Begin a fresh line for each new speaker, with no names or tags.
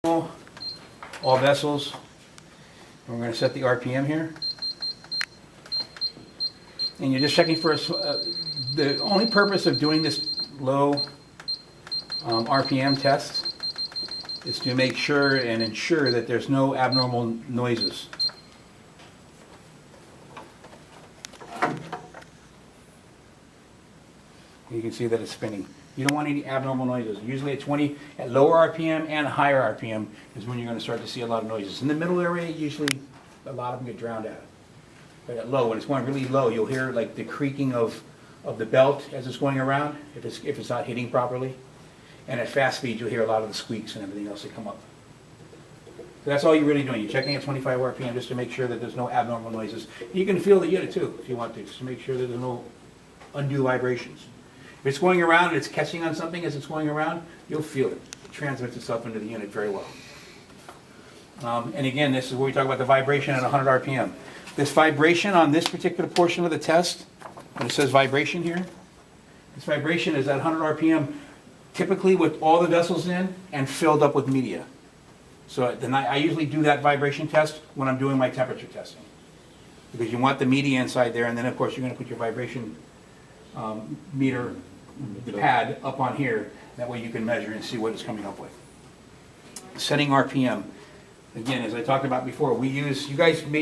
all vessels. We're going to set the RPM here. And you're just checking for the only purpose of doing this low RPM test is to make sure and ensure that there's no abnormal noises. You can see that it's spinning. You don't want any abnormal noises. Usually at 20, at lower RPM and higher RPM is when you're going to start to see a lot of noises. In the middle area, usually a lot of them get drowned out. But at low, when it's going really low, you'll hear like the creaking of the belt as it's going around, if it's not hitting properly. And at fast speed, you'll hear a lot of the squeaks and everything else that come up. So that's all you're really doing. You're checking at 25 RPM just to make sure that there's no abnormal noises. You can feel the unit too, if you want to, just to make sure that there's no undue vibrations. If it's going around and it's catching on something as it's going around, you'll feel it. It transmits itself into the unit very well. And again, this is where we talk about the vibration at 100 RPM. This vibration on this particular portion of the test, when it says vibration here, this vibration is at 100 RPM, typically with all the vessels in and filled up with media. So then I usually do that vibration test when I'm doing my temperature testing. Because you want the media inside there, and then of course you're going to put your vibration meter, the pad, up on here. That way you can measure and see what it's coming up with. Setting RPM. Again, as I talked about before, we use, you guys may